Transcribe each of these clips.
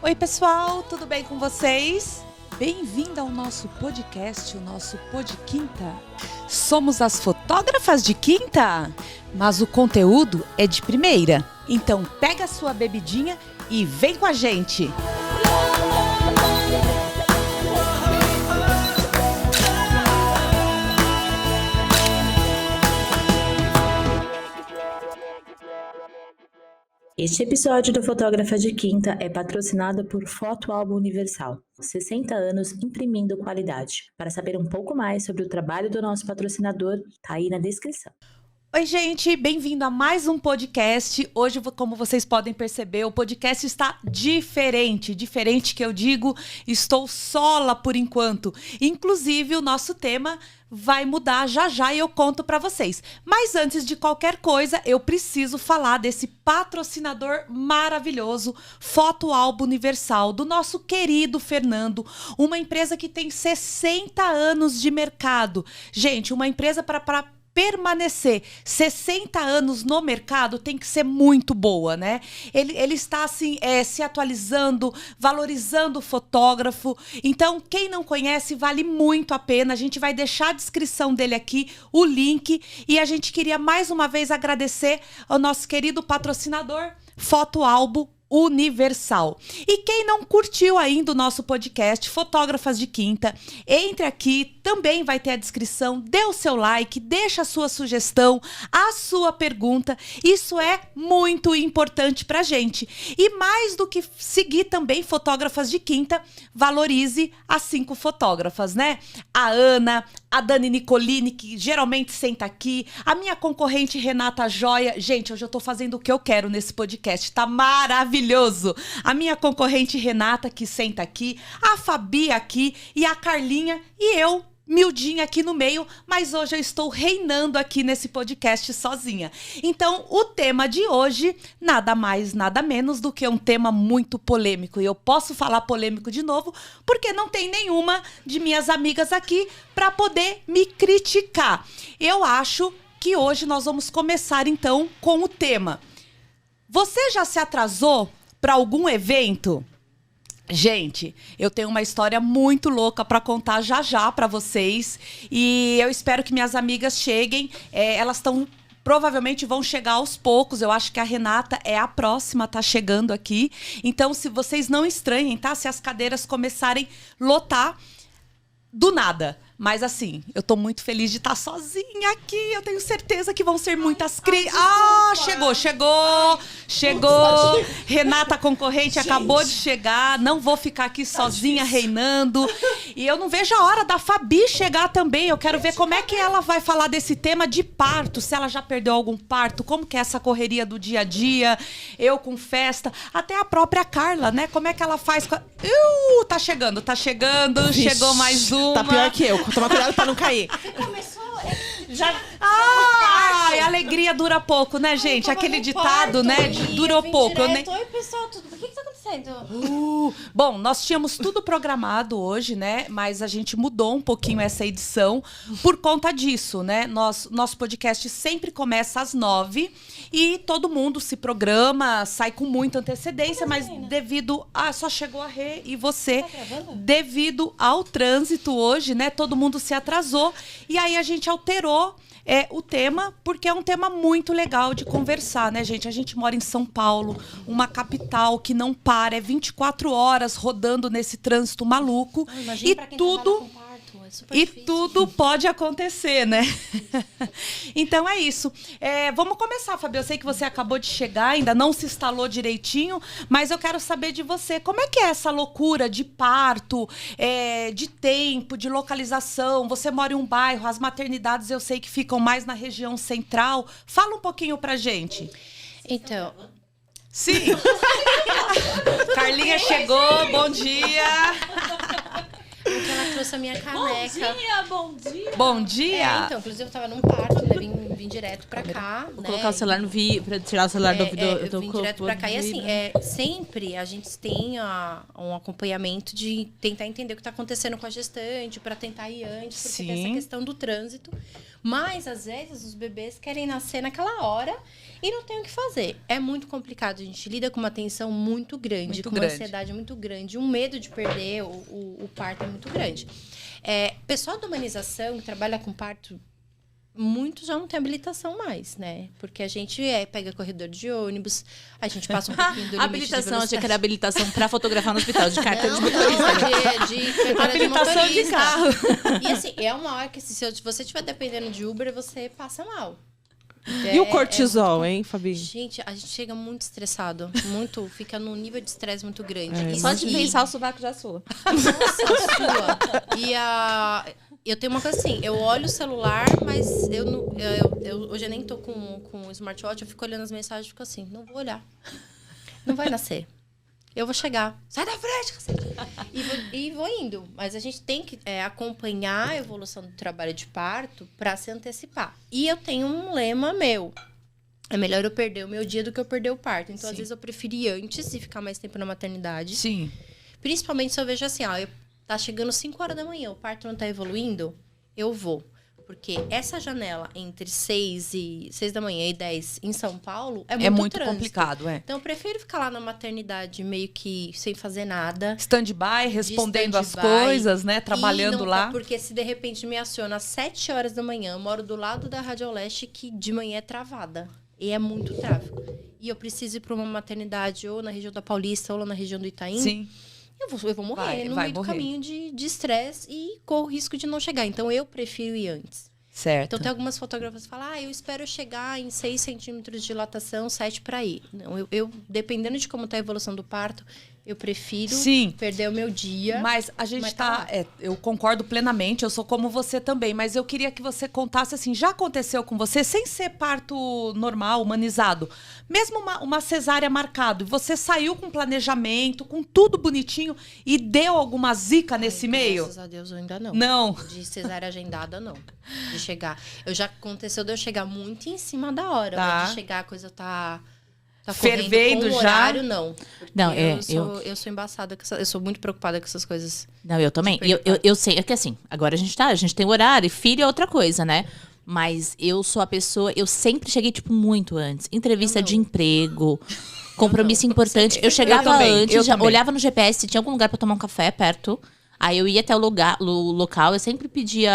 Oi, pessoal, tudo bem com vocês? Bem-vindo ao nosso podcast, o nosso Pod Quinta. Somos as fotógrafas de quinta, mas o conteúdo é de primeira. Então pega a sua bebidinha e vem com a gente! Este episódio do Fotógrafa de Quinta é patrocinado por Foto Álbum Universal, 60 anos imprimindo qualidade. Para saber um pouco mais sobre o trabalho do nosso patrocinador, tá aí na descrição. Oi, gente, bem-vindo a mais um podcast. Hoje, como vocês podem perceber, o podcast está diferente que eu digo, estou sola por enquanto. Inclusive, o nosso tema vai mudar já e eu conto para vocês. Mas antes de qualquer coisa, eu preciso falar desse patrocinador maravilhoso, Foto Álbum Universal, do nosso querido Fernando, uma empresa que tem 60 anos de mercado. Gente, uma empresa para permanecer 60 anos no mercado tem que ser muito boa, né? Ele está assim, se atualizando, valorizando o fotógrafo. Então, quem não conhece, vale muito a pena. A gente vai deixar a descrição dele aqui, o link. E a gente queria mais uma vez agradecer ao nosso querido patrocinador, Foto Álbum Universal. E quem não curtiu ainda o nosso podcast Fotógrafas de Quinta, entre aqui, também vai ter a descrição, dê o seu like, deixa a sua sugestão, a sua pergunta, isso é muito importante pra gente. E mais do que seguir também Fotógrafas de Quinta, valorize as 5 fotógrafas, né? A Ana, a Dani Nicolini, que geralmente senta aqui, a minha concorrente Renata Joia. Gente, hoje eu tô fazendo o que eu quero nesse podcast, tá maravilhoso. A minha concorrente Renata, que senta aqui, a Fabi aqui e a Carlinha e eu, miudinha aqui no meio, mas hoje eu estou reinando aqui nesse podcast sozinha. Então, o tema de hoje, nada mais, nada menos do que um tema muito polêmico. E eu posso falar polêmico de novo, porque não tem nenhuma de minhas amigas aqui para poder me criticar. Eu acho que hoje nós vamos começar, então, com o tema. Você já se atrasou para algum evento? Gente, eu tenho uma história muito louca para contar já para vocês e eu espero que minhas amigas cheguem. Elas provavelmente vão chegar aos poucos. Eu acho que a Renata é a próxima, tá chegando aqui. Então, se vocês não estranhem, tá? Se as cadeiras começarem a lotar do nada. Mas assim, eu tô muito feliz de estar sozinha aqui. Eu tenho certeza que vão ser muitas chegou. Renata, concorrente, acabou de chegar. Não vou ficar aqui sozinha reinando. E eu não vejo a hora da Fabi chegar também. Eu quero ver como é que ela vai falar desse tema de parto. Se ela já perdeu algum parto, como que é essa correria do dia a dia. Eu com festa. Até a própria Carla, né? Como é que ela faz? Tá chegando. Vixe, chegou mais uma. Tá pior que eu. Toma cuidado pra não cair. Você começou... A alegria dura pouco, né, gente? Aquele ditado, né? Durou pouco. Oi, pessoal, tudo... O que tá acontecendo? Bom, nós tínhamos tudo programado hoje, né? Mas a gente mudou um pouquinho essa edição por conta disso, né? Nosso podcast sempre começa às 9h e todo mundo se programa, sai com muita antecedência, mas devido a... Só chegou a Rê e você. Tá gravando? Devido ao trânsito hoje, né? Todo mundo se atrasou e aí a gente alterou o tema, porque é um tema muito legal de conversar, né, gente? A gente mora em São Paulo, uma capital que não para, é 24 horas rodando nesse trânsito maluco. Imagina pra quem trabalha com parto, é super difícil. Tudo pode acontecer, né? Então é isso. Vamos começar, Fabi. Eu sei que você acabou de chegar, ainda não se instalou direitinho, mas eu quero saber de você. Como é que é essa loucura de parto, de tempo, de localização? Você mora em um bairro, as maternidades eu sei que ficam mais na região central. Fala um pouquinho pra gente. Então... Sim. Carlinha chegou, bom dia. Porque ela trouxe a minha caneca. Bom dia. Então, inclusive eu tava num parto, né? puder vir direto pra cá, Vou né? colocar o celular no pra tirar o celular do Vim direto pra cá. E assim, sempre a gente tem um acompanhamento de tentar entender o que tá acontecendo com a gestante, pra tentar ir antes, porque tem essa questão do trânsito. Mas, às vezes, os bebês querem nascer naquela hora e não tem o que fazer. É muito complicado. A gente lida com uma tensão muito grande, uma ansiedade muito grande, um medo de perder o parto é muito grande. Pessoal da humanização que trabalha com parto, muitos já não tem habilitação mais, né? Porque a gente pega corredor de ônibus, a gente passa um pouquinho do limite habilitação, de achei que era habilitação pra fotografar no hospital, de carteira de motorista. Não, Habilitação de carro. E assim, é uma hora que se você estiver dependendo de Uber, você passa mal. E o cortisol, hein, Fabi? Gente, a gente chega muito estressado. Fica num nível de estresse muito grande. Só de pensar o sovaco já sua. Nossa, sua. Eu tenho uma coisa assim, eu olho o celular, mas hoje eu nem tô com o smartwatch, eu fico olhando as mensagens e fico assim, não vou olhar. Não vai nascer. Eu vou chegar. Sai da frente! E vou indo. Mas a gente tem que acompanhar a evolução do trabalho de parto para se antecipar. E eu tenho um lema meu. É melhor eu perder o meu dia do que eu perder o parto. Então, às vezes, eu prefiro ir antes e ficar mais tempo na maternidade. Sim. Principalmente se eu vejo assim, tá chegando 5 horas da manhã, o parto não tá evoluindo, eu vou. Porque essa janela entre 6 da manhã e 10 em São Paulo é muito complicado, Então, eu prefiro ficar lá na maternidade meio que sem fazer nada. Stand-by, respondendo as coisas, né? Trabalhando lá. Porque se de repente me aciona às 7 horas da manhã, eu moro do lado da Rádio Leste, que de manhã é travada. E é muito tráfego. E eu preciso ir para uma maternidade ou na região da Paulista ou lá na região do Itaim. Sim. Eu vou morrer no meio do caminho de estresse e corro o risco de não chegar. Então, eu prefiro ir antes. Certo. Então, tem algumas fotógrafas que falam, eu espero chegar em 6 centímetros de dilatação, 7 para ir. Não, eu, dependendo de como tá a evolução do parto, eu prefiro perder o meu dia. Mas a gente eu concordo plenamente, eu sou como você também, mas eu queria que você contasse assim, já aconteceu com você, sem ser parto normal, humanizado, mesmo uma cesárea marcada, você saiu com planejamento, com tudo bonitinho e deu alguma zica nesse meio? Graças a Deus, eu ainda não. Não. De cesárea agendada, não. De chegar. Já aconteceu de eu chegar muito em cima da hora, mas de chegar a coisa tá fervendo com o já. horário, não. Não, eu sou embaçada, eu sou muito preocupada com essas coisas. Não, eu também. Eu sei, é que assim, agora a gente tem horário, e filho é outra coisa, né? Mas eu sou a pessoa, eu sempre cheguei, tipo, muito antes. Entrevista de emprego, compromisso importante. Eu chegava antes, olhava no GPS, se tinha algum lugar pra tomar um café perto. Aí eu ia até o local, eu sempre pedia...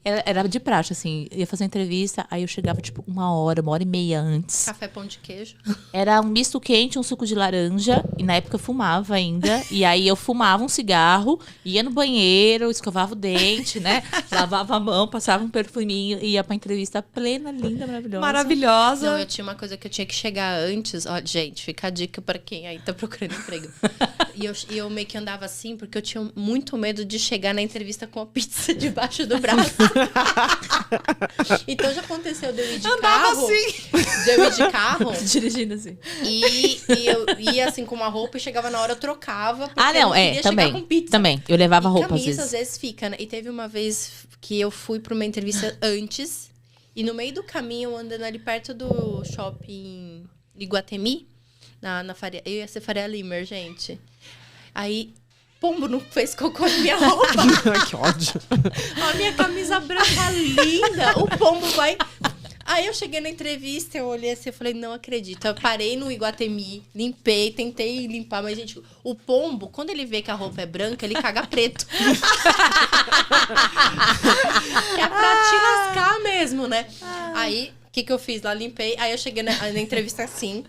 era de praxe, assim. Ia fazer uma entrevista, aí eu chegava, tipo, 1h, 1h30 antes. Café, pão de queijo. Era um misto quente, um suco de laranja. E na época eu fumava ainda. E aí eu fumava um cigarro, ia no banheiro, escovava o dente, né? Lavava a mão, passava um perfuminho e ia pra entrevista plena, linda, maravilhosa. Maravilhosa. Não, eu tinha uma coisa que eu tinha que chegar antes. Ó, gente, fica a dica pra quem aí tá procurando emprego. E eu meio que andava assim, porque eu tinha muito medo de chegar na entrevista com a pizza debaixo do braço. Então já aconteceu de eu ir de carro. De eu ir de carro. Dirigindo assim. E eu ia assim com uma roupa e chegava na hora, eu trocava. Porque não, eu não queria também. chegar com pizza. Também. Eu levava roupa camisa, às vezes. fica, né? E teve uma vez que eu fui pra uma entrevista antes. E no meio do caminho, andando ali perto do shopping Iguatemi, na Faria, eu ia ser Faria Limer, gente. Aí, pombo não fez cocô na minha roupa. Que ódio. A minha camisa branca linda, o pombo vai... Aí eu cheguei na entrevista, eu olhei assim, eu falei, não acredito. Eu parei no Iguatemi, limpei, tentei limpar, mas, gente, o pombo, quando ele vê que a roupa é branca, ele caga preto. É pra te lascar mesmo, né? Aí, o que eu fiz lá? Limpei, aí eu cheguei na entrevista assim...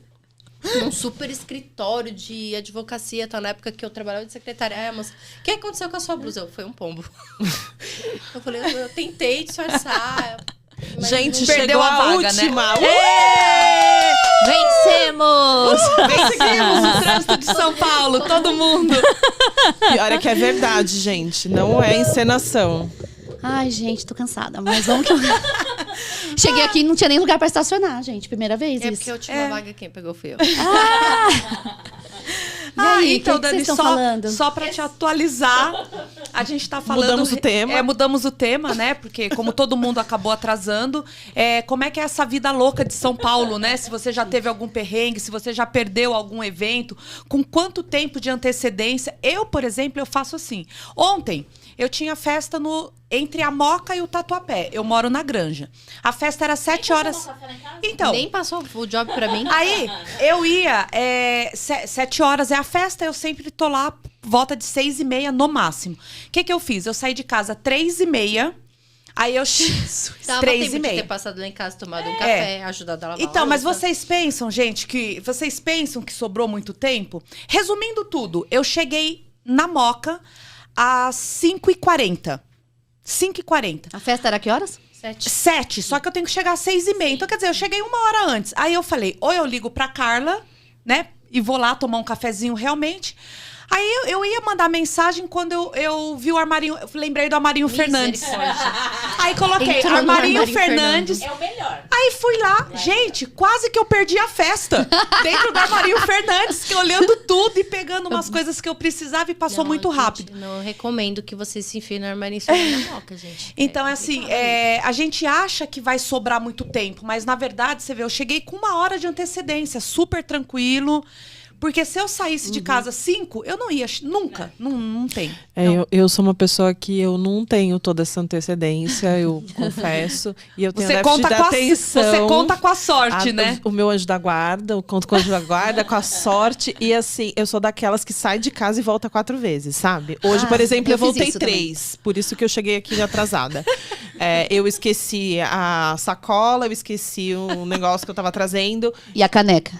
num super escritório de advocacia, tá? Na época que eu trabalhava de secretária. Aí a moça, o que aconteceu com a sua blusa? Foi um pombo. Eu falei, eu tentei disfarçar. Gente, perdeu a vaga, última. Né? Vencemos! Vencemos o trânsito de São Paulo, todo mundo. Pior é que é verdade, gente. Não é encenação. Ai, gente, tô cansada, mas vamos que eu... Cheguei aqui e não tinha nem lugar pra estacionar, gente. Primeira vez isso. Porque eu tinha uma vaga, quem pegou fui eu. E aí, então, que Dani, vocês estão falando? só pra te atualizar, A gente tá falando... Mudamos o tema. Mudamos o tema, né? Porque como todo mundo acabou atrasando, como é que é essa vida louca de São Paulo, né? Se você já teve algum perrengue, se você já perdeu algum evento, com quanto tempo de antecedência? Eu, por exemplo, eu faço assim. Ontem, eu tinha festa entre a Moca e o Tatuapé. Eu moro na Granja. A festa era 7 horas... Então... Nem passou o job pra mim. Aí, eu ia... 7 horas é a festa, eu sempre tô lá, volta de 6h30 no máximo. O que eu fiz? Eu saí de casa 3h30... Aí eu... Dava 3 tempo e meia. de ter passado lá em casa, tomado um café, ajudado a lavar Então, mas louça. vocês pensam, gente, vocês pensam que sobrou muito tempo? Resumindo tudo, eu cheguei na Moca às 5h40. 5h40. A festa era que horas? 7, só que eu tenho que chegar às 6h30. Então, quer dizer, eu cheguei 1 hora antes. Aí eu falei, ou eu ligo pra Carla, né? E vou lá tomar um cafezinho realmente. Aí eu ia mandar mensagem quando eu vi o armarinho. Eu lembrei do Armarinho Fernandes. Aí coloquei Entrou no Armarinho Fernandes. É o melhor. Aí fui lá, gente, quase que eu perdi a festa. Dentro do Armarinho Fernandes, que olhando tudo e pegando umas coisas que eu precisava e passou muito rápido. Não recomendo que vocês se enfiem no armarinho na Moca, gente. Então, assim, a gente acha que vai sobrar muito tempo, mas na verdade, você vê, eu cheguei com 1 hora de antecedência, super tranquilo. Porque se eu saísse de casa 5, eu não ia nunca. Não tem. Eu sou uma pessoa que eu não tenho toda essa antecedência, eu confesso. E eu tenho déficit de atenção. Você conta com a sorte, né? O meu anjo da guarda, eu conto com o anjo da guarda, com a sorte. E assim, eu sou daquelas que sai de casa e volta 4 vezes, sabe? Hoje, por exemplo, eu voltei 3. Por isso que eu cheguei aqui atrasada. Eu esqueci a sacola, eu esqueci o negócio que eu tava trazendo. E a caneca?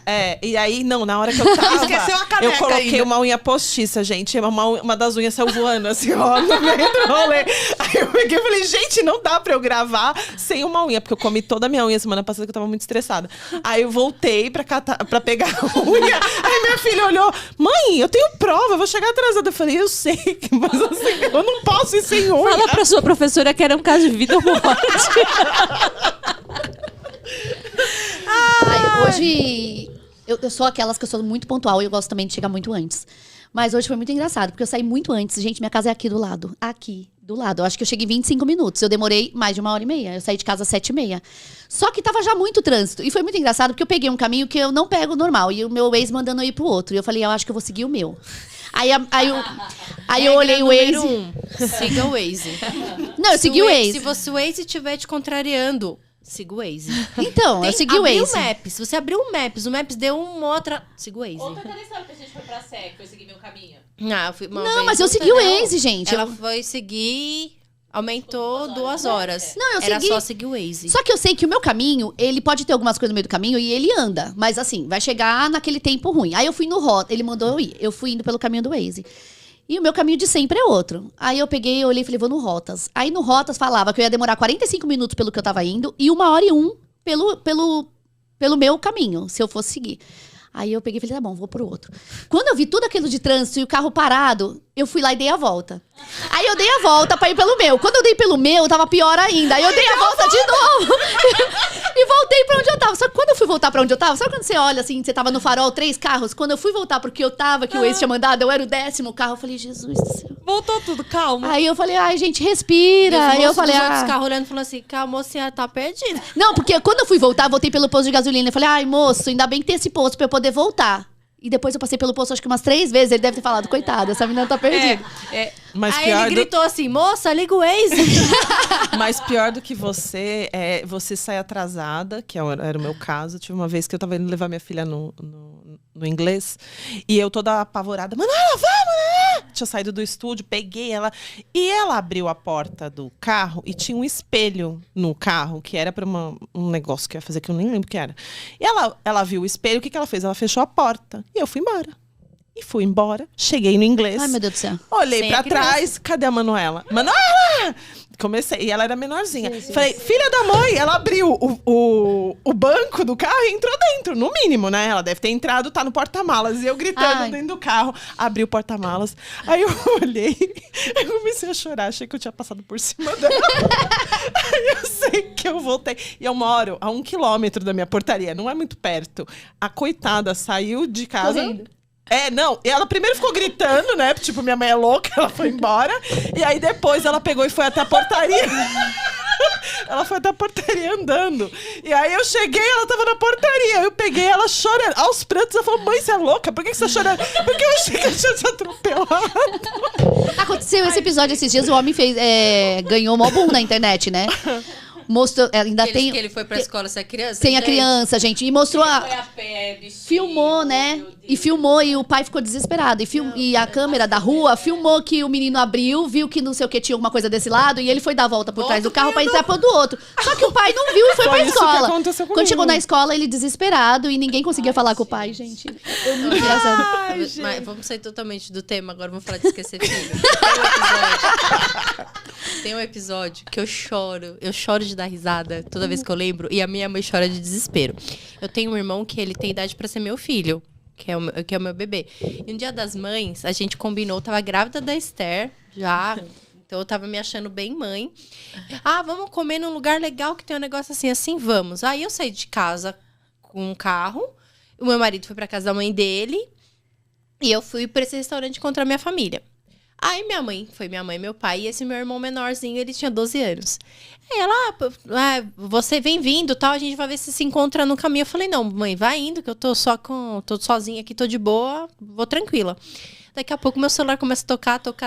E aí, não, na hora que eu tava... Esqueceu a caneca eu coloquei ainda. uma unha postiça, gente. Uma das unhas saiu voando, assim, ó, no meio do rolê. Aí eu peguei e falei, gente, não dá pra eu gravar sem uma unha. Porque eu comi toda a minha unha semana passada, que eu tava muito estressada. Aí eu voltei pra pegar a unha. Aí minha filha olhou, mãe, eu tenho prova, eu vou chegar atrasada. Eu falei, eu sei, mas assim, eu não posso ir sem unha. Fala pra sua professora que era um caso de vida ou morte. Hoje... Eu sou aquelas que eu sou muito pontual e eu gosto também de chegar muito antes. Mas hoje foi muito engraçado, porque eu saí muito antes. Gente, minha casa é aqui do lado. Aqui, do lado. Eu acho que eu cheguei em 25 minutos. Eu demorei mais de 1h30. Eu saí de casa às 7h30. Só que tava já muito trânsito. E foi muito engraçado, porque eu peguei um caminho que eu não pego normal. E o meu ex mandando eu ir pro outro. E eu falei, eu acho que eu vou seguir o meu. Aí eu olhei o Waze. Siga o Waze. Não, eu segui o Waze. Se o Waze estiver te contrariando, siga o Waze. Então, eu segui o Waze. Abriu o Maps. Se você abriu o Maps deu uma outra... Siga o Waze. Outra aquela história que a gente foi pra Sé, que foi seguir meu caminho. Não, mas eu segui o Waze, gente. Ela foi seguir... Aumentou 2 horas. Não, eu Era segui. só seguir o Waze. Só que eu sei que o meu caminho, ele pode ter algumas coisas no meio do caminho e ele anda. Mas assim, vai chegar naquele tempo ruim. Aí eu fui no rota, ele mandou eu ir. Eu fui indo pelo caminho do Waze. E o meu caminho de sempre é outro. Aí eu peguei, olhei e falei, vou no Rotas. Aí no Rotas falava que eu ia demorar 45 minutos pelo que eu tava indo e 1h01 pelo meu caminho, se eu fosse seguir. Aí eu peguei e falei, tá bom, vou pro outro. Quando eu vi tudo aquilo de trânsito e o carro parado, eu fui lá e dei a volta. Aí eu dei a volta pra ir pelo meu. Quando eu dei pelo meu, tava pior ainda. Aí eu dei a volta de novo. E voltei pra onde eu tava. Só que quando eu fui voltar pra onde eu tava, sabe quando você olha assim, você tava no farol, 3 carros? Quando eu fui voltar pro que eu tava, que o ex tinha mandado, eu era o 10º carro. Eu falei, Jesus do céu. Voltou tudo, calma. Aí eu falei, ai, gente, respira. Aí eu falei, os outros carros olhando e falando assim, calma, moça, tá perdida. Não, porque quando eu fui voltar, voltei pelo posto de gasolina. Eu falei, ai, moço, ainda bem que tem esse posto pra eu poder voltar. E depois eu passei pelo posto, acho que umas 3 vezes. Ele deve ter falado, coitada, essa menina tá perdida. Mas Aí pior ele gritou assim, moça, liga o Waze. Mas pior do que você você sai atrasada, que era o meu caso. Tive uma vez que eu tava indo levar minha filha no inglês e eu toda apavorada, Manuela, vamos, né? Tinha saído do estúdio, peguei ela e ela abriu a porta do carro e tinha um espelho no carro, que era pra um negócio que eu ia fazer que eu nem lembro o que era. E ela viu o espelho, o que ela fez? Ela fechou a porta e eu fui embora. E fui embora, cheguei no inglês. Ai, meu Deus do céu. Olhei Sem pra a criança. trás, cadê a Manuela? Manuela! Comecei, e ela era menorzinha. Falei, filha da mãe, ela abriu o banco do carro e entrou dentro, no mínimo, né? Ela deve ter entrado, tá no porta-malas. E eu gritando dentro do carro, abri o porta-malas. Aí eu olhei, eu comecei a chorar, achei que eu tinha passado por cima dela. Aí eu sei que eu voltei. E eu moro a 1 quilômetro da minha portaria, não é muito perto. A coitada saiu de casa... Correndo. Não, e ela primeiro ficou gritando, né? Tipo, minha mãe é louca, ela foi embora. E aí depois ela pegou e foi até a portaria. Ela foi até a portaria andando. E aí eu cheguei, ela tava na portaria. Eu peguei ela chorando. Aos prantos, ela falou: mãe, você é louca? Por que você tá chorando? Porque eu achei que eu tinha te atropelado. Aconteceu esse episódio esses dias, o homem ganhou mó boom na internet, né? Mostrou, ainda tem... Que ele foi pra escola sem a criança? Sem a criança, gente. E mostrou filmou, né? E filmou, e o pai ficou desesperado. E a câmera da rua filmou que o menino abriu, viu que não sei o que tinha alguma coisa desse lado, e ele foi dar a volta por trás do carro pra entrar pro do outro. Só que o pai não viu e foi pra escola. Quando chegou na escola, ele desesperado, e ninguém conseguia falar com o pai, gente. Foi muito engraçado. Mas vamos sair totalmente do tema agora, vamos falar de esquecer filho. Tem um episódio que eu choro de dar risada toda vez que eu lembro, e a minha mãe chora de desespero. Eu tenho um irmão que ele tem idade pra ser meu filho, que é o meu bebê. E no Dia das Mães, a gente combinou, eu tava grávida da Esther, já, então eu tava me achando bem mãe. Vamos comer num lugar legal que tem um negócio assim, vamos. Aí eu saí de casa com um carro, o meu marido foi pra casa da mãe dele, e eu fui pra esse restaurante encontrar minha família. Aí minha mãe e meu pai, e esse meu irmão menorzinho, ele tinha 12 anos. Aí ela, você vem vindo, tal, a gente vai ver se encontra no caminho. Eu falei, não, mãe, vai indo, que eu tô sozinha aqui, tô de boa, vou tranquila. Daqui a pouco meu celular começa a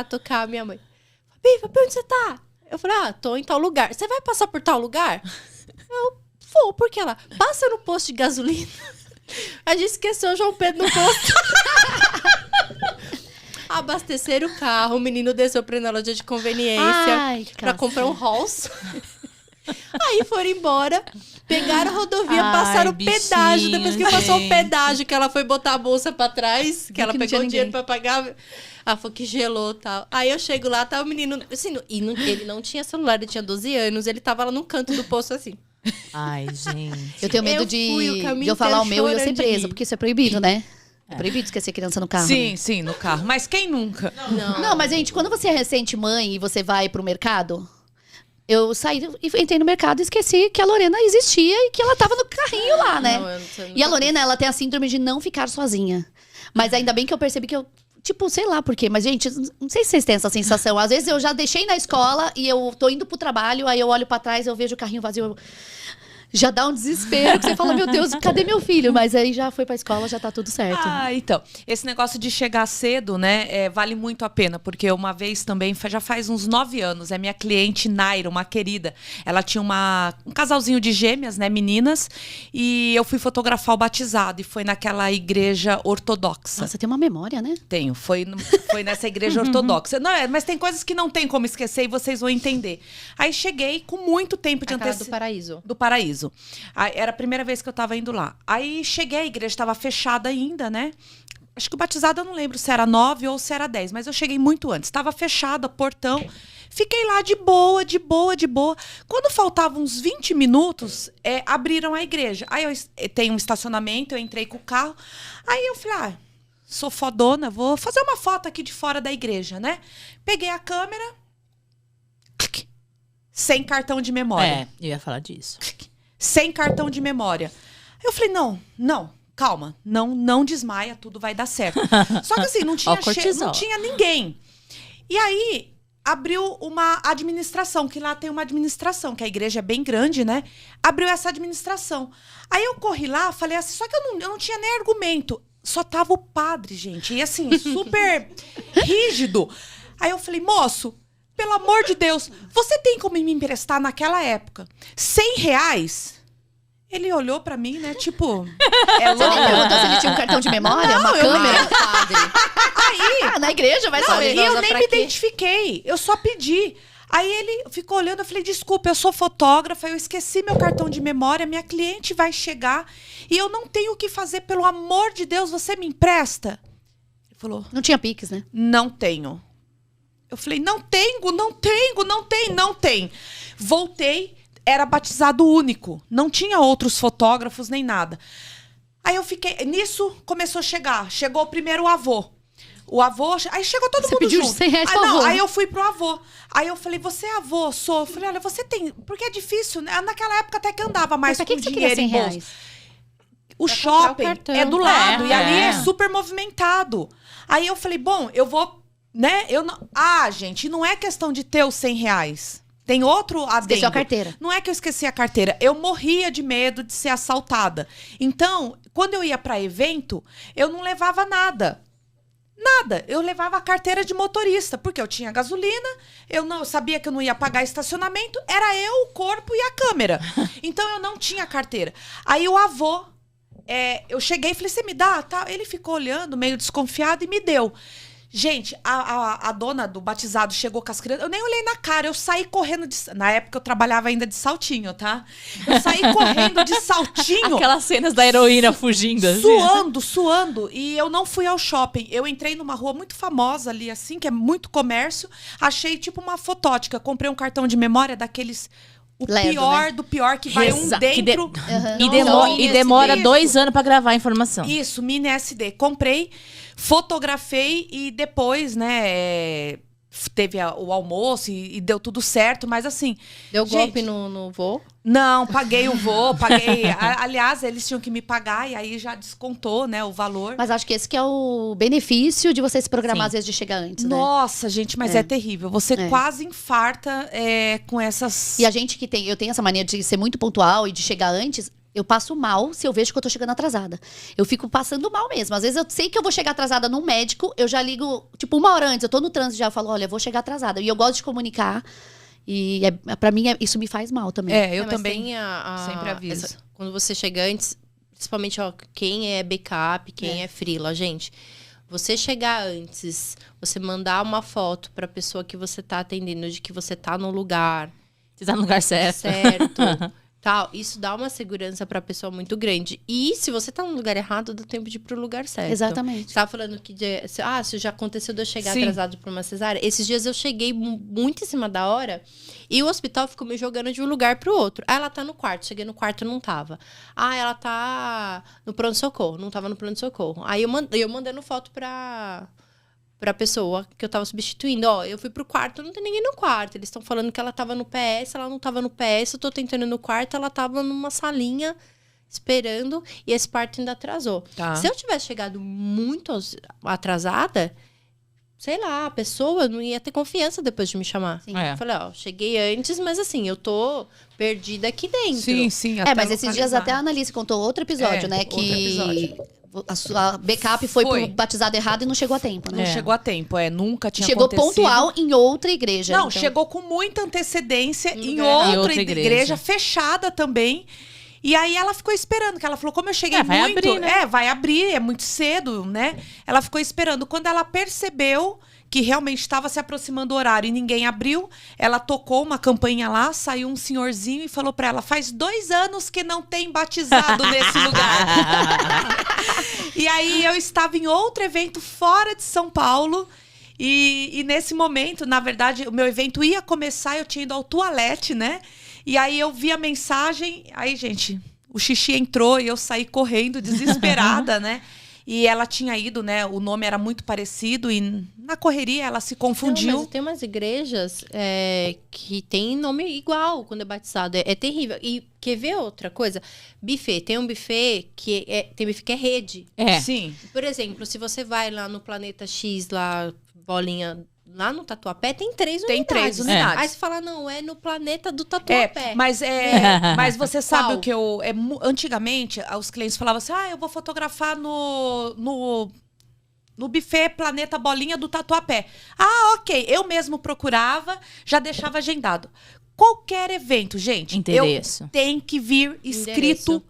tocar, minha mãe. Fabi, onde você tá? Eu falei, tô em tal lugar. Você vai passar por tal lugar? Eu vou, porque ela passa no posto de gasolina. A gente esqueceu o João Pedro no posto. Abasteceram o carro, o menino desceu pra ir na loja de conveniência pra comprar um Halls. Aí foram embora, pegaram a rodovia, passaram o pedágio. Depois que passou o pedágio, que ela foi botar a bolsa pra trás, que ela pegou o dinheiro pra pagar, ela falou que gelou e tal. Aí eu chego lá, tá o menino, assim, ele não tinha celular, ele tinha 12 anos, ele tava lá no canto do poço assim. Ai, gente. Eu tenho medo de eu falar o meu e eu ser presa, porque isso é proibido, né? É proibido esquecer criança no carro. Sim, né? Sim, no carro. Mas quem nunca? Não, mas, gente, quando você é recente mãe e você vai pro mercado, eu saí e entrei no mercado e esqueci que a Lorena existia e que ela tava no carrinho lá, né? E a Lorena, ela tem a síndrome de não ficar sozinha. Mas ainda bem que eu percebi que eu... Tipo, sei lá por quê, mas, gente, não sei se vocês têm essa sensação. Às vezes eu já deixei na escola e eu tô indo pro trabalho, aí eu olho pra trás, eu vejo o carrinho vazio... Já dá um desespero, que você fala, meu Deus, cadê meu filho? Mas aí já foi pra escola, já tá tudo certo. Então, esse negócio de chegar cedo, né, vale muito a pena, porque uma vez também, já faz uns 9 anos, minha cliente Naira, uma querida, ela tinha um casalzinho de gêmeas, né, meninas, e eu fui fotografar o batizado, e foi naquela igreja ortodoxa. Nossa, tem uma memória, né? Tenho, foi nessa igreja ortodoxa. Não, mas tem coisas que não tem como esquecer e vocês vão entender. Aí cheguei com muito tempo de antecipação. Do Paraíso. Aí, era a primeira vez que eu tava indo lá. Aí cheguei, a igreja estava fechada ainda, né? Acho que o batizado eu não lembro se era 9 ou se era 10, mas eu cheguei muito antes. Estava fechada, portão. Fiquei lá de boa. Quando faltavam uns 20 minutos, abriram a igreja. Aí tem um estacionamento, eu entrei com o carro. Aí eu falei, sou fodona, vou fazer uma foto aqui de fora da igreja, né? Peguei a câmera, sem cartão de memória. Eu ia falar disso. Sem cartão de memória. Eu falei, não, calma, não desmaia, tudo vai dar certo. Só que assim, não tinha ninguém. E aí, abriu uma administração, que lá tem uma administração, que a igreja é bem grande, né? Abriu essa administração. Aí eu corri lá, falei assim, só que eu não tinha nem argumento. Só tava o padre, gente. E assim, super rígido. Aí eu falei, moço, pelo amor de Deus, você tem como me emprestar naquela época R$100? Ele olhou pra mim, né? Tipo, Você nem perguntou se ele tinha um cartão de memória, uma câmera? Padre. Aí, na igreja vai saber. E eu nem me identifiquei, eu só pedi. Aí ele ficou olhando, eu falei, desculpa, eu sou fotógrafa, eu esqueci meu cartão de memória, minha cliente vai chegar e eu não tenho o que fazer, pelo amor de Deus, você me empresta? Ele falou... Não tinha Pix, né? Não tenho. Eu falei, não tem. Voltei, era batizado único. Não tinha outros fotógrafos nem nada. Aí eu fiquei... Nisso começou a chegar. Chegou primeiro o avô. Aí chegou todo mundo pediu junto. R$100 pro avô. Aí eu fui pro avô. Aí eu falei, você é avô? Sou. Eu falei, olha, você tem... Porque é difícil, né? Naquela época até que andava mais com com dinheiro dinheiro em R$100? bolsa. o Pra shopping comprar o cartão. é do lado e ali é É. super movimentado. Aí eu falei, bom, eu vou, né? Eu não... Ah, gente, não é questão de ter os R$100. Tem outro adendo. Esqueceu a carteira. Não é que eu esqueci a carteira. Eu morria de medo de ser assaltada. Então, quando eu ia para evento, eu não levava nada. Nada. Eu levava a carteira de motorista, porque eu tinha gasolina, eu sabia que eu não ia pagar estacionamento, era eu, o corpo e a câmera. Então, eu não tinha carteira. Aí o avô, eu cheguei e falei, você me dá? Tá. Ele ficou olhando, meio desconfiado, e me deu. Gente, a dona do batizado chegou com as crianças. Eu nem olhei na cara, eu saí correndo na época eu trabalhava ainda de saltinho, tá? Eu saí correndo de saltinho. Aquelas cenas da heroína fugindo. assim. Suando. E eu não fui ao shopping. Eu entrei numa rua muito famosa ali, assim, que é muito comércio. Achei tipo uma fotótica. Comprei um cartão de memória daqueles. O Ledo, pior né? do pior, que vai um Exato, que de- dentro. E demora Isso. 2 anos pra gravar a informação. Isso, mini SD. Comprei, fotografei e depois, né, teve o almoço e deu tudo certo, mas assim... Deu gente, golpe no voo? Não, paguei o voo, paguei... Aliás, eles tinham que me pagar e aí já descontou, né, o valor. Mas acho que esse que é o benefício de você se programar, Sim. às vezes, de chegar antes, né? Nossa, gente, mas é terrível. Você quase infarta com essas... E a gente que eu tenho essa mania de ser muito pontual e de chegar antes, eu passo mal se eu vejo que eu tô chegando atrasada. Eu fico passando mal mesmo. Às vezes eu sei que eu vou chegar atrasada num médico, eu já ligo, tipo, 1 hora antes, eu tô no trânsito já, eu falo, olha, eu vou chegar atrasada. E eu gosto de comunicar. E pra mim, isso me faz mal também. Eu Mas também tem sempre aviso. quando você chega antes, principalmente, ó, quem é backup, quem é freela, gente. Você chegar antes, você mandar uma foto pra pessoa que você tá atendendo de que você tá no lugar Você tá no lugar certo. tal, isso dá uma segurança pra pessoa muito grande. E se você tá no lugar errado, dá tempo de ir pro lugar certo. Exatamente. Você tava falando que se já aconteceu de eu chegar Sim. atrasado pra uma cesárea. Esses dias eu cheguei muito em cima da hora e o hospital ficou me jogando de um lugar pro outro. Ah, ela tá no quarto. Cheguei no quarto, não tava. Ah, ela tá no pronto-socorro. Não tava no pronto-socorro. Aí eu mandando foto pra pessoa que eu tava substituindo. Ó, eu fui pro quarto, não tem ninguém no quarto. Eles estão falando que ela tava no PS, ela não tava no PS. Eu tô tentando ir no quarto, ela tava numa salinha esperando e esse parto ainda atrasou. Tá. Se eu tivesse chegado muito atrasada, sei lá, a pessoa não ia ter confiança depois de me chamar. Sim. É. Eu falei, ó, cheguei antes, mas assim, eu tô perdida aqui dentro. Sim. Mas esses dias até a Annalise contou outro episódio, né? outro Que episódio. a sua backup foi Foi. pro batizado errado e não chegou a tempo, né? Não chegou a tempo, nunca tinha Chegou acontecido. pontual em outra igreja. Não, então. chegou com muita antecedência em lugar- outra, outra igreja. igreja. Fechada também. E aí ela ficou esperando, que ela falou, como eu cheguei vai muito... abrir, né? vai abrir, é muito cedo, né? Ela ficou esperando. Quando ela percebeu que realmente estava se aproximando o horário e ninguém abriu, ela tocou uma campainha lá, saiu um senhorzinho e falou pra ela, faz 2 anos que não tem batizado nesse lugar. E aí eu estava em outro evento fora de São Paulo e nesse momento, na verdade, o meu evento ia começar, eu tinha ido ao toalete, né? E aí eu vi a mensagem, aí, gente, o xixi entrou e eu saí correndo, desesperada, né? E ela tinha ido, né? O nome era muito parecido e na correria ela se confundiu. Não, mas tem umas igrejas que tem nome igual quando é batizado. É terrível. E quer ver outra coisa? Buffet. Tem um buffet tem buffet que é rede. É. Sim. Por exemplo, se você vai lá no Planeta X, lá, bolinha, lá no Tatuapé, tem 3 unidades. Tem 3 unidades. Aí você fala, não, é no planeta do Tatuapé. Mas você sabe Qual? o que eu... antigamente, os clientes falavam assim, eu vou fotografar no buffet Planeta Bolinha do Tatuapé. Ah, ok. Eu mesmo procurava, já deixava agendado. Qualquer evento, gente, Endereço. tem que vir escrito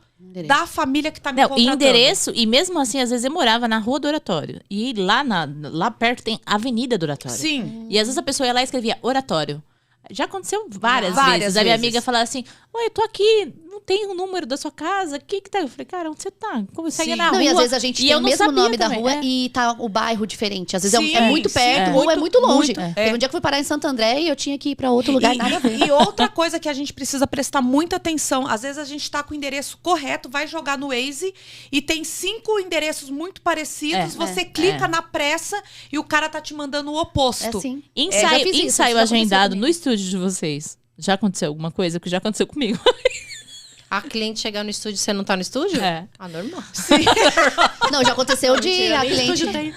da família que tá me Não, e contratando. endereço, e mesmo assim, às vezes eu morava na rua do oratório. E lá perto tem a Avenida do Oratório. Sim. E às vezes a pessoa ia lá e escrevia oratório. Já aconteceu várias Várias vezes. A minha vezes. amiga falava assim, oi, eu tô aqui, não tem o número da sua casa, o que tá? Eu falei, cara, onde você tá? Como você Sim. ia na Não, rua? e às vezes a gente E tem eu o não mesmo sabia nome da também, rua é. e tá o bairro diferente. Às vezes Sim, é muito sim, perto ou é muito longe. Teve um dia que eu fui parar em Santo André e eu tinha que ir pra outro lugar, nada a ver. E outra coisa que a gente precisa prestar muita atenção, às vezes a gente tá com o endereço correto, vai jogar no Waze e tem 5 endereços muito parecidos, você clica na pressa e o cara tá te mandando o oposto. É assim. Ensaio, já fiz isso, ensaio isso já aconteceu agendado comigo. no estúdio de vocês. Já aconteceu alguma coisa? Que já aconteceu comigo. A cliente chegar no estúdio e você não tá no estúdio? Ah, normal. Não, já aconteceu de Mentira, a nem cliente... estúdio tem.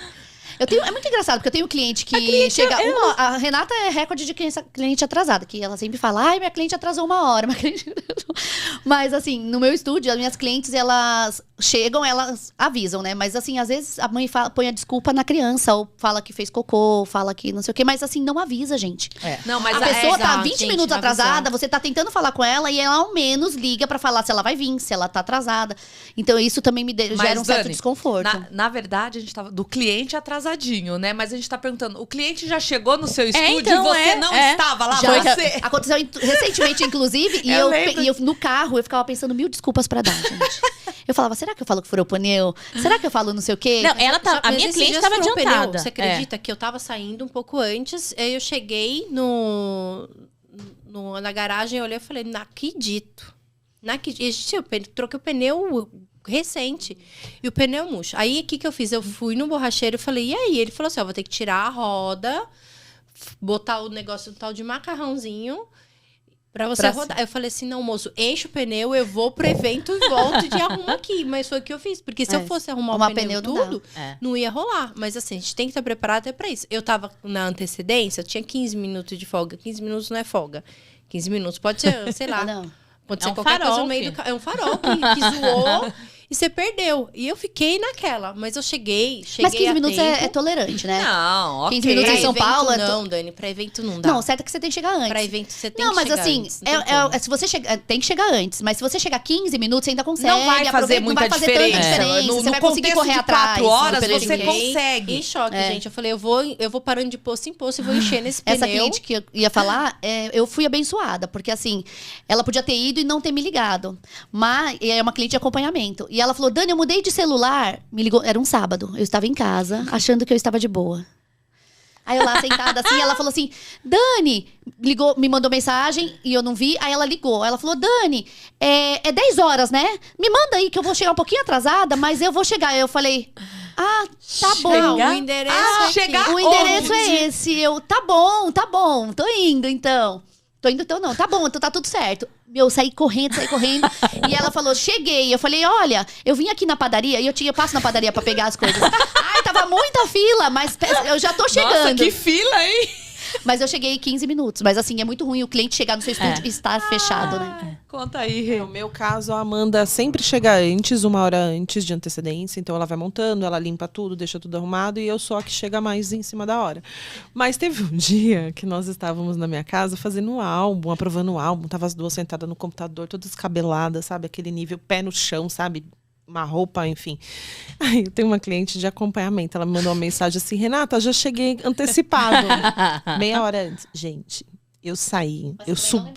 É muito engraçado, porque eu tenho um cliente que chega... A Renata é recorde de cliente atrasada, que ela sempre fala, ai, minha cliente atrasou 1 hora. Mas, assim, no meu estúdio, as minhas clientes, elas chegam, elas avisam, né? Mas, assim, às vezes a mãe põe a desculpa na criança, ou fala que fez cocô, fala que não sei o quê, mas, assim, não avisa, gente. Não, mas A pessoa tá exato, 20 gente, minutos avisar. atrasada, você tá tentando falar com ela e ela ao menos liga pra falar se ela vai vir, se ela tá atrasada. Então, isso também me gera um certo Dani, desconforto. Na verdade, a gente tava do cliente atrasadinho, né? Mas a gente tá perguntando, o cliente já chegou no seu estúdio então, e você não estava lá? Já Você... aconteceu recentemente, inclusive, e eu no carro, eu ficava pensando 1000 desculpas pra dar, gente. Eu falava, será que eu falo que furou o pneu? Será que eu falo não sei o quê? Não, ela tá, a Mas minha esses cliente dias tava furou o pneu. adiantada. Você acredita que eu tava saindo um pouco antes, aí eu cheguei na garagem, eu olhei e falei, não acredito. Eu troquei o pneu recente. E o pneu murcho. Aí, o que eu fiz? Eu fui no borracheiro e falei, e aí? Ele falou assim, ó, vou ter que tirar a roda, botar o negócio do tal de macarrãozinho pra você rodar. Eu falei assim, não, moço, enche o pneu, eu vou pro evento e volto e arrumo aqui. Mas foi o que eu fiz. Porque se eu fosse arrumar o pneu tudo, não ia rolar. Mas assim, a gente tem que estar preparado até pra isso. Eu tava na antecedência, eu tinha 15 minutos de folga. 15 minutos não é folga. 15 minutos pode ser, sei lá. Não. Pode ser É um qualquer coisa farol, no meio filho. do... É um farol que zoou e você perdeu. E eu fiquei naquela. Mas eu cheguei Mas 15 a minutos tempo. é tolerante, né? Não, ok. 15 minutos Pra em São evento Paulo... não, Dani. Pra evento não dá. Não, certo é que você tem que chegar antes. Pra evento você tem Não, que mas chegar assim, antes, não tem como. se você chegar, tem que chegar antes. Mas se você chegar 15 minutos, você ainda consegue. Não vai fazer aproveita, muita não vai fazer diferença. tanta diferença. No Você vai conseguir contexto correr de atrás. 4 horas, do você período. consegue. Em choque, É. gente. Eu falei, eu vou parando de posto em posto e vou encher nesse Essa pneu. cliente que eu ia falar, eu fui abençoada. Porque assim, ela podia ter ido e não ter me ligado. Mas é uma cliente de acompanhamento. E ela falou, Dani, eu mudei de celular. Me ligou, era um sábado. Eu estava em casa, achando que eu estava de boa. Aí eu lá sentada assim, ela falou assim, Dani, ligou, me mandou mensagem e eu não vi. Aí ela ligou, ela falou, Dani, é 10 horas, né? Me manda aí que eu vou chegar um pouquinho atrasada, mas eu vou chegar. Aí eu falei, tá bom. Não, o endereço é aqui. chegar O endereço onde? é esse. Eu, tá bom, tô indo então. Tô indo então não, tá bom, então tá tudo certo. Eu saí correndo. E ela falou, cheguei. Eu falei, olha, eu vim aqui na padaria e eu passo na padaria pra pegar as coisas. Ai, tava muita fila, mas eu já tô chegando. Nossa, que fila, hein? Mas eu cheguei 15 minutos. Mas assim, é muito ruim o cliente chegar no seu estúdio e estar fechado, né? Conta aí, Rê. No meu caso, a Amanda sempre chega antes, 1 hora antes de antecedência. Então, ela vai montando, ela limpa tudo, deixa tudo arrumado. E eu sou a que chega mais em cima da hora. Mas teve um dia que nós estávamos na minha casa fazendo um álbum, aprovando o álbum. Tava as duas sentadas no computador, todas descabeladas, sabe? Aquele nível pé no chão, sabe? Uma roupa, enfim. Aí eu tenho uma cliente de acompanhamento. Ela me mandou uma mensagem assim, Renata, já cheguei antecipado. Meia hora antes. Gente, eu saí, eu subi.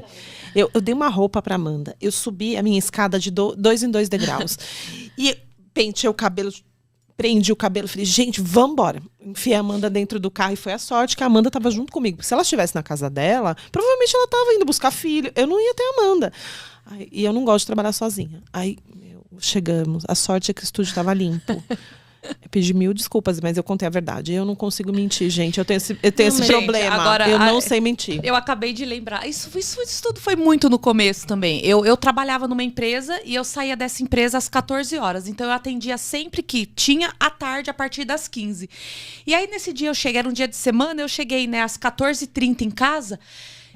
Eu dei uma roupa pra Amanda. Eu subi a minha escada de 2 em 2 degraus. E pentei o cabelo, prendi o cabelo. Falei, gente, vamos embora. Enfiei a Amanda dentro do carro. E foi a sorte que a Amanda tava junto comigo. Porque se ela estivesse na casa dela, provavelmente ela tava indo buscar filho. Eu não ia ter a Amanda. E eu não gosto de trabalhar sozinha. Aí, chegamos. A sorte é que o estúdio estava limpo. Eu pedi 1000 desculpas, mas eu contei a verdade. Eu não consigo mentir, gente. Eu tenho esse problema. Agora, eu não sei mentir. Eu acabei de lembrar. Isso tudo foi muito no começo também. Eu trabalhava numa empresa e eu saía dessa empresa às 14 horas. Então eu atendia sempre que tinha à tarde a partir das 15. E aí nesse dia era um dia de semana, eu cheguei, né, às 14h30 em casa.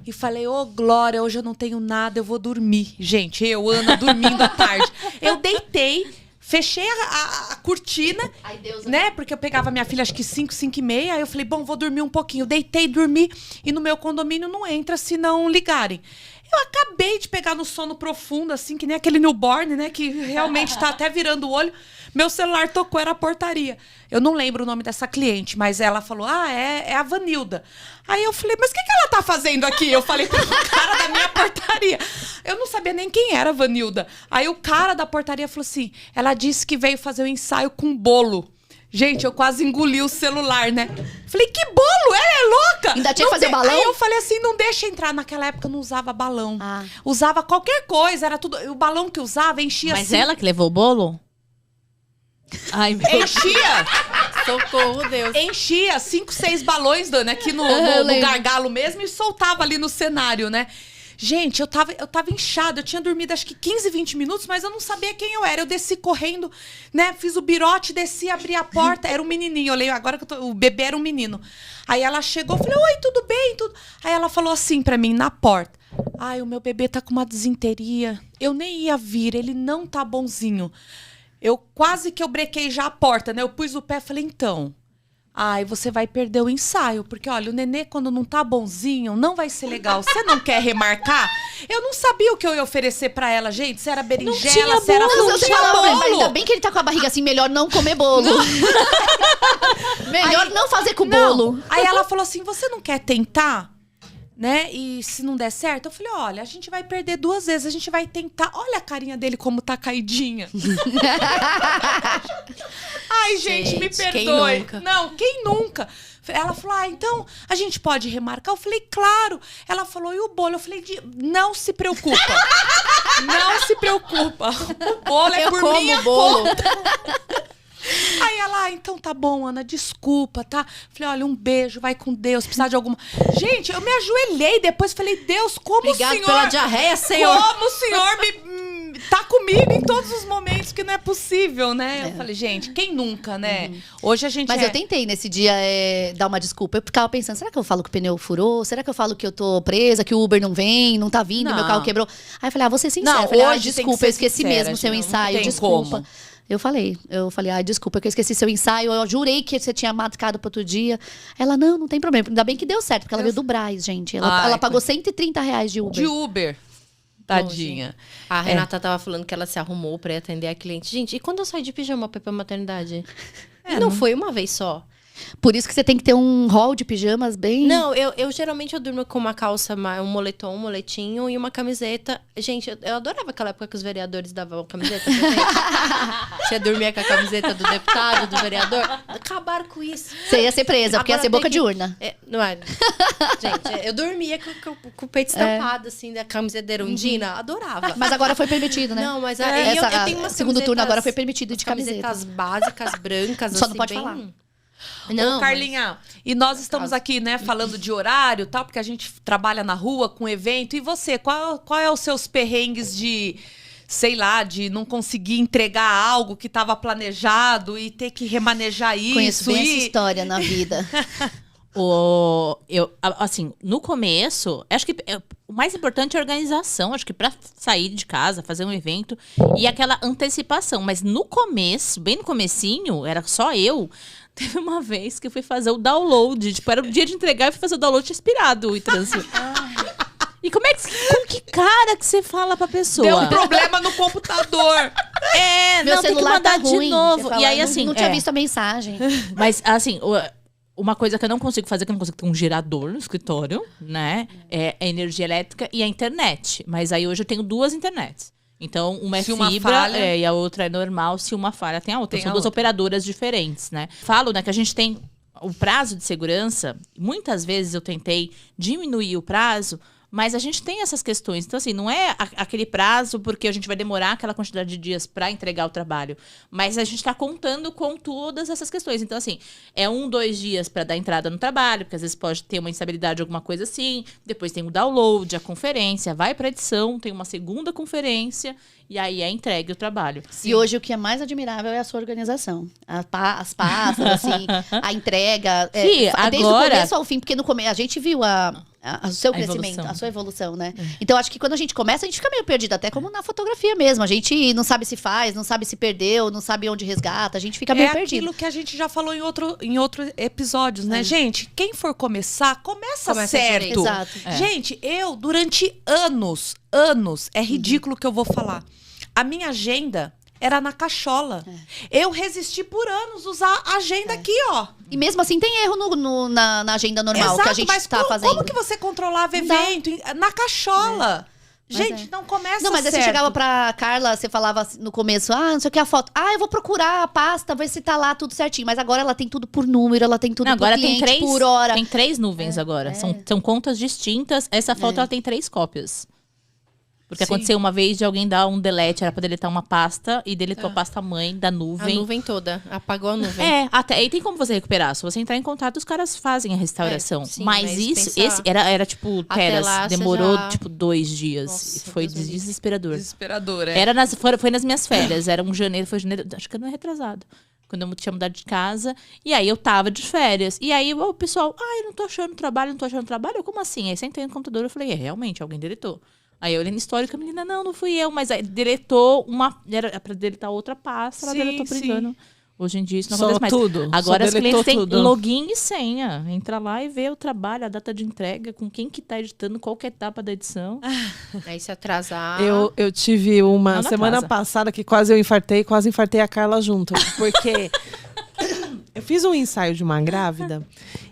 E falei, Glória, hoje eu não tenho nada, eu vou dormir. Gente, Ana, dormindo à tarde. Eu deitei, fechei a cortina, Ai, Deus, né? Porque eu pegava minha filha, acho que 5h30. Aí eu falei, bom, vou dormir um pouquinho. Deitei, dormi. E no meu condomínio não entra se não ligarem. Eu acabei de pegar no sono profundo, assim, que nem aquele newborn, né? Que realmente tá até virando o olho. Meu celular tocou, era a portaria. Eu não lembro o nome dessa cliente, mas ela falou, é a Vanilda. Aí eu falei, mas o que ela tá fazendo aqui? Eu falei pro cara da minha portaria. Eu não sabia nem quem era a Vanilda. Aí o cara da portaria falou assim, ela disse que veio fazer um ensaio com bolo. Gente, eu quase engoli o celular, né? Falei, que bolo? Ela é louca! Ainda tinha que fazer balão? Aí eu falei assim, não deixa entrar. Naquela época eu não usava balão. Usava qualquer coisa, era tudo... O balão que usava enchia Mas assim. ela que levou o bolo? Ai, meu Enchia! Socorro, Deus. Enchia 5, 6 balões, Dani, aqui no gargalo mesmo e soltava ali no cenário, né? Gente, eu tava inchada. Eu tinha dormido acho que 15, 20 minutos, mas eu não sabia quem eu era. Eu desci correndo, né? Fiz o birote, desci, abri a porta. Era um menininho. Eu olhei, agora que o bebê era um menino. Aí ela chegou, eu falei, oi, tudo bem? Tudo... Aí ela falou assim pra mim, na porta. Ai, o meu bebê tá com uma desinteria. Eu nem ia vir, ele não tá bonzinho. Eu quase que eu brequei já a porta, né? Eu pus o pé e falei, então... Ai, você vai perder o ensaio, porque, olha, o nenê, quando não tá bonzinho, não vai ser legal. Você não quer remarcar? Eu não sabia o que eu ia oferecer pra ela, gente. Se era berinjela, se era Não, tinha bolo. ainda bem que ele tá com a barriga assim, melhor não comer bolo. Melhor Aí, não fazer com o bolo. Aí ela falou assim, você não quer tentar? Né? E se não der certo, eu falei, olha, a gente vai perder 2 vezes, a gente vai tentar. Olha a carinha dele como tá caidinha. Ai, gente, me perdoe. Quem nunca? Não, quem nunca? Ela falou, então a gente pode remarcar? Eu falei, claro. Ela falou, e o bolo? Eu falei, não se preocupa. Não se preocupa. O bolo é por minha conta. Aí ela, então tá bom, Ana, desculpa, tá? Falei, olha, um beijo, vai com Deus, precisar de alguma... Gente, eu me ajoelhei depois, falei, Deus, como Obrigado o senhor... pela diarreia, Senhor. Como o senhor tá comigo em todos os momentos, que não é possível, né? Eu falei, gente, quem nunca, né? Hoje a gente Mas eu tentei nesse dia dar uma desculpa. Eu ficava pensando, será que eu falo que o pneu furou? Será que eu falo que eu tô presa, que o Uber não vem, não tá vindo, Não. meu carro quebrou? Aí eu falei, vou ser sincera. Não, Eu falei, hoje tem que desculpa, ser eu esqueci sincera, mesmo o seu não ensaio, tem desculpa. como. Eu falei, desculpa, que eu esqueci seu ensaio, eu jurei que você tinha marcado para outro dia. Ela, não tem problema. Ainda bem que deu certo, porque ela veio do Brás, gente. Ela pagou R$130 de Uber. De Uber. Tadinha. A Renata tava falando que ela se arrumou pra ir atender a cliente. Gente, e quando eu saí de pijama pra ir pra maternidade? E não foi uma vez só. Por isso que você tem que ter um hall de pijamas bem... Não, eu geralmente eu durmo com uma calça, um moletom, um moletinho e uma camiseta. Gente, eu adorava aquela época que os vereadores davam camiseta pra gente. Você dormia com a camiseta do deputado, do vereador. Acabaram com isso. Você ia ser presa, porque ia Agora ser boca tem de que- urna. Não é? Gente, eu dormia com o peito estampado, assim, da camiseta da Erundina. Adorava. Mas agora foi permitido, né? Não, mas Essa- eu tenho umas segundo turno camisetas- agora foi permitido de umas camisetas básicas, brancas, Só assim, não pode bem... falar. Ô, Carlinha, e nós estamos aqui, né, falando de horário e tal, porque a gente trabalha na rua com evento. E você, qual é os seus perrengues de, sei lá, de não conseguir entregar algo que estava planejado e ter que remanejar isso? Conheço bem essa história na vida. Assim, no começo, acho que o mais importante é a organização. Acho que pra sair de casa, fazer um evento e aquela antecipação. Mas no começo, bem no comecinho, era só eu. Teve uma vez que eu fui fazer o download. Tipo, era o dia de entregar, eu fui fazer o download expirado e trânsito. E com que cara que você fala pra pessoa? Deu um problema no computador. Meu não, tem que celular mandar tá ruim. de novo. Você fala, E aí, não- assim. Não tinha visto a mensagem. Mas, assim, uma coisa que eu não consigo fazer, que eu não consigo ter um gerador no escritório, né? É a energia elétrica e a internet. Mas aí hoje eu tenho 2 internets. Então, uma é Se uma fibra falha- e a outra é normal. Se uma falha, tem a outra. Tem São a 2 outra. operadoras diferentes, né? Falo, né, que a gente tem o prazo de segurança. Muitas vezes eu tentei diminuir o prazo, mas a gente tem essas questões. Então, assim, não é aquele prazo porque a gente vai demorar aquela quantidade de dias para entregar o trabalho. Mas a gente está contando com todas essas questões. Então, assim, é 1, 2 dias para dar entrada no trabalho, porque às vezes pode ter uma instabilidade, alguma coisa assim. Depois tem o download, a conferência, vai para edição, tem uma segunda conferência e aí é entregue o trabalho. E hoje o que é mais admirável é a sua organização. As pastas, assim, a entrega. Sim, desde o agora- começo ao fim, porque no começo a gente viu o seu A crescimento, evolução. a sua evolução, né? Então acho que quando a gente começa, a gente fica meio perdido, até como na fotografia mesmo. A gente não sabe se faz, não sabe se perdeu, não sabe onde resgata, a gente fica meio É perdido. aquilo que a gente já falou em outros episódios, né? Gente, quem for começa certo. direito. Exato. Gente, eu, durante anos, é ridículo o que eu vou falar. A minha agenda era na cachola. Eu resisti por anos usar a agenda aqui, ó. E mesmo assim tem erro na agenda normal que a gente mas tá fazendo. como que você controlava Não dá. evento na cachola? Mas Gente, não começa Não, mas aí certo. você chegava pra Carla, você falava assim no começo, não sei o que, a foto. Eu vou procurar a pasta, ver se tá lá tudo certinho. Mas agora ela tem tudo por número, ela tem tudo Não, por agora cliente, tem 3, por hora. tem 3 nuvens agora. São contas distintas. Essa foto ela tem 3 cópias. Porque Sim. aconteceu uma vez de alguém dar um delete, era pra deletar uma pasta, e deletou a pasta mãe da A nuvem. nuvem toda. Apagou a nuvem. Até e tem como você recuperar. Se você entrar em contato, os caras fazem a restauração. Sim, mas pensa- esse era tipo, Até teras, lá, você demorou já- tipo 2 dias. Nossa, Foi Deus me livre. desesperador. Desesperador, Foi nas minhas férias, era foi janeiro, acho que não é retrasado. Quando eu tinha mudado de casa. E aí eu tava de férias. E aí o pessoal, eu não tô achando trabalho, não tô achando trabalho. Eu, como assim? Aí sentei no computador e falei, realmente, alguém deletou. Aí eu olhei no histórico, a menina, não fui eu. Mas aí deletou era pra deletar outra pasta, ela Sim, deletou por sim. engano. Hoje em dia isso não Só acontece mais. tudo. Agora Só as clientes têm deletou tudo. login e senha. Entra lá e vê o trabalho, a data de entrega, com quem que tá editando, qual que é a etapa da edição. Aí se atrasar. Eu tive uma Não semana atrasa. passada que quase infartei a Carla junto. Porque eu fiz um ensaio de uma grávida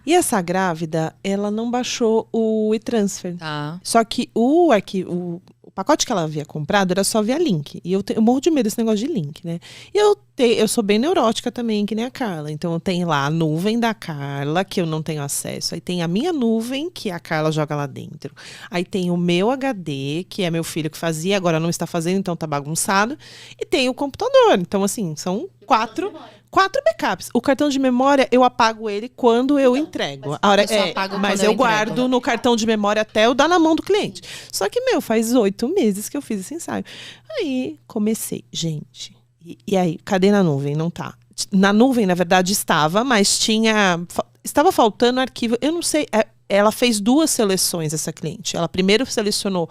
e essa grávida, ela não baixou o e-transfer. Tá. Só que o pacote que ela havia comprado era só via link. E eu morro de medo desse negócio de link, né? E eu sou bem neurótica também, que nem a Carla. Então eu tenho lá a nuvem da Carla, que eu não tenho acesso. Aí tem a minha nuvem, que a Carla joga lá dentro. Aí tem o meu HD, que é meu filho que fazia, agora não está fazendo, então tá bagunçado. E tem o computador. Então, assim, são quatro backups. O cartão de memória, eu apago ele quando eu entrego. eu só apago Mas quando eu eu guardo entrego. no cartão de memória até eu dar na mão do cliente. Só que, faz 8 meses que eu fiz esse ensaio. Aí, comecei. Gente, e aí, cadê na nuvem? Não tá. Na nuvem, na verdade, estava, mas estava faltando arquivo. Eu não sei, ela fez 2 seleções, essa cliente. Ela primeiro selecionou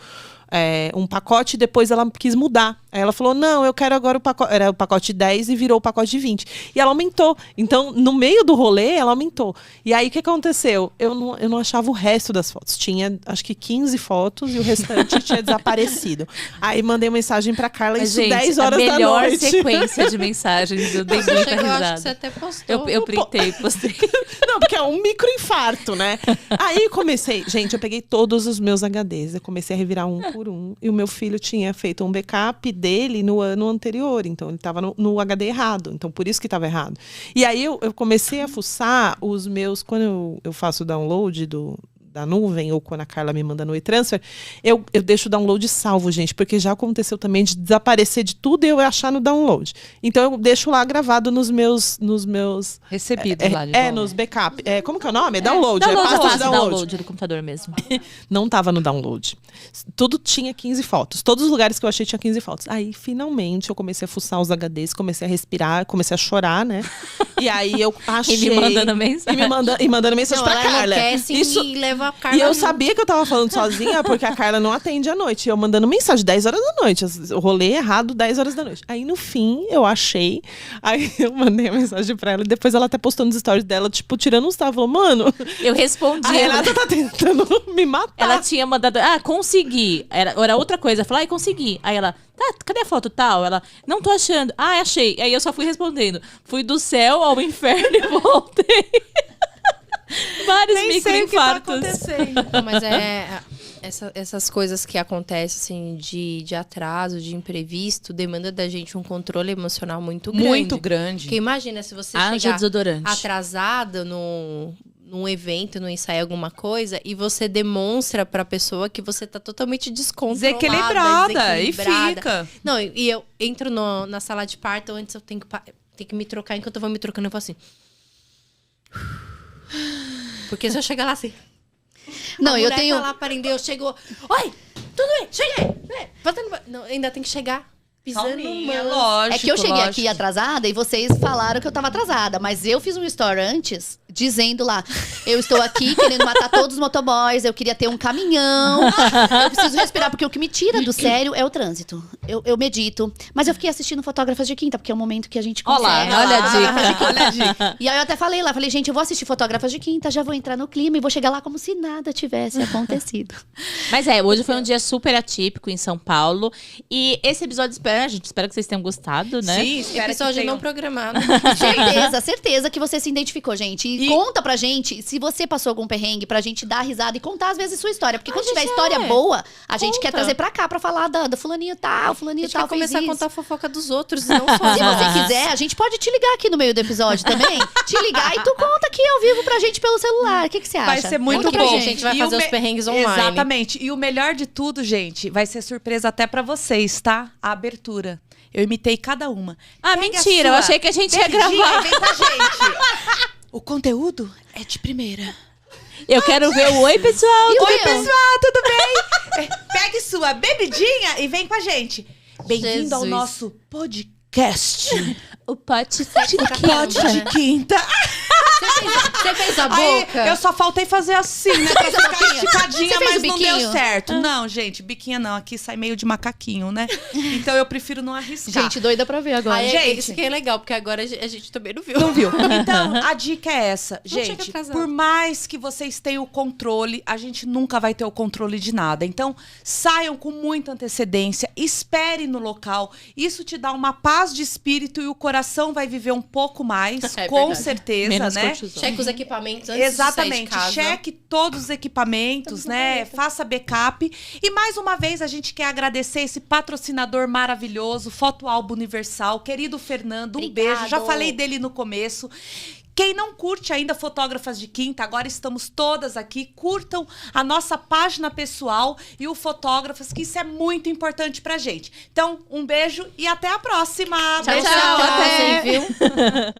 um pacote, depois ela quis mudar. Aí ela falou, não, eu quero agora o pacote. Era o pacote 10 e virou o pacote de 20. E ela aumentou. Então, no meio do rolê, ela aumentou. E aí, o que aconteceu? Eu não achava o resto das fotos. Tinha, acho que 15 fotos e o restante tinha desaparecido. Aí, mandei mensagem pra Carla, Mas, isso gente, 10 horas a da melhor noite. sequência de mensagens, eu dei muita Chegou, acho que você risada. até postou. Eu printei, postei. Não, porque é um microinfarto, né? Aí comecei, gente, eu peguei todos os meus HDs, eu comecei a revirar um por um. E o meu filho tinha feito um backup dele no ano anterior, então ele estava no HD errado, então por isso que estava errado. E aí eu comecei a fuçar os meus, quando eu faço o download da nuvem, ou quando a Carla me manda no e-transfer, eu deixo o download salvo, gente, porque já aconteceu também de desaparecer de tudo e eu achar no download. Então eu deixo lá gravado nos meus Recebidos lá de volta. nos backup. Como que é o nome? Download. Download, pasta eu de faço download. download do computador mesmo. Não tava no download. Tudo tinha 15 fotos. Todos os lugares que eu achei tinha 15 fotos. Aí, finalmente, eu comecei a fuçar os HDs, comecei a respirar, comecei a chorar, né? E aí eu achei... E me mandando mensagem. E mandando mensagem Não, pra ela Carla. enlouquece e leva a Carla E eu junto. sabia que eu tava falando sozinha, porque a Carla não atende à noite. E eu mandando mensagem 10 horas da noite. O rolê errado, 10 horas da noite. Aí, no fim, eu achei. Aí eu mandei a mensagem pra ela. E depois ela até postou nos stories dela, tipo, tirando uns tavos. Falou, mano, Eu respondi. a Renata tá tentando me matar. Ela tinha mandado, consegui. Era outra coisa. Eu falei, consegui. Aí ela, tá, cadê a foto tal? Ela, não tô achando. Achei. Aí eu só fui respondendo. Fui do céu ao inferno e voltei. Vários Nem sei o que tá microinfartos. acontecendo. Não, mas essas coisas que acontecem, assim, de atraso, de imprevisto, demanda da gente um controle emocional muito grande. Muito grande. Porque imagina se você Haja chegar desodorante. atrasado num evento, num ensaio, alguma coisa, e você demonstra pra pessoa que você tá totalmente descontrolada, Desequilibrada. E desequilibrada. fica. Não, e eu entro na sala de parto, antes eu tenho que me trocar, enquanto eu vou me trocando, eu falo assim... Porque se eu chegar lá assim... Não, a eu mulher tenho. tá lá parando, eu chego... Oi, tudo bem, cheguei! Não, ainda tem que chegar pisando Calminha, manso. lógico. É que eu cheguei lógico. aqui atrasada e vocês falaram que eu tava atrasada. Mas eu fiz um story antes, dizendo lá: eu estou aqui querendo matar todos os motoboys, eu queria ter um caminhão. Eu preciso respirar, porque o que me tira do sério é o trânsito. Eu medito. Mas eu fiquei assistindo Fotógrafas de Quinta, porque é o momento que a gente consegue. olha a dica. Olha a dica. E aí eu até falei lá, falei, gente, eu vou assistir Fotógrafas de Quinta, já vou entrar no clima e vou chegar lá como se nada tivesse acontecido. Mas hoje foi um dia super atípico em São Paulo. E esse episódio, gente, espero que vocês tenham gostado, né? Sim, espero Episódio que não tenham... programado. Certeza que você se identificou, gente. Conta pra gente se você passou algum perrengue, pra gente dar risada e contar, às vezes, sua história. Porque quando tiver história boa, a gente quer trazer pra cá, pra falar da fulaninho tal, fulaninho tal. A gente vai começar a contar a fofoca dos outros, não só Se você quiser, a gente pode te ligar aqui no meio do episódio também. Te ligar e tu conta aqui ao vivo pra gente pelo celular. O que você acha? Vai ser muito Conta pra bom. A gente vai E fazer o os perrengues online. Exatamente. E o melhor de tudo, gente, vai ser surpresa até pra vocês, tá? A abertura. Eu imitei cada uma. Ah, Pega a mentira, eu sua achei que a gente ia bebidinha gravar. e vem com a gente. O conteúdo é de primeira. Eu quero ver o oi, pessoal. E o Oi, meu? pessoal, tudo bem? Pegue sua bebidinha e vem com a gente. Bem-vindo ao Jesus. nosso podcast. O pote de Pote de quinta. Você fez a Aí, boca? eu só faltei fazer assim, né? Pra ficar esticadinha, Você fez mas o não deu biquinho? certo. Não, gente, biquinha não. Aqui sai meio de macaquinho, né? Então eu prefiro não arriscar. Gente, doida pra ver agora. Aí, gente. isso que é legal, porque agora a gente também não viu. Não viu? Então, a dica é essa. chega Gente, atrasado. por mais que vocês tenham o controle, a gente nunca vai ter o controle de nada. Então, saiam com muita antecedência, espere no local. Isso te dá uma paz de espírito e o coração vai viver um pouco mais, É com verdade. certeza, Menos né? cortisol. Checa os equipamentos antes de sair Exatamente. de casa. Cheque todos os equipamentos, né? Faça backup. E mais uma vez a gente quer agradecer esse patrocinador maravilhoso, Foto Álbum Universal, querido Fernando. Um Obrigado. beijo. Já falei dele no começo. Quem não curte ainda Fotógrafas de Quinta, agora estamos todas aqui. Curtam a nossa página pessoal e o Fotógrafas, que isso é muito importante pra gente. Então, um beijo e até a próxima. Tchau, Beijo. tchau. Até. Até. Viu?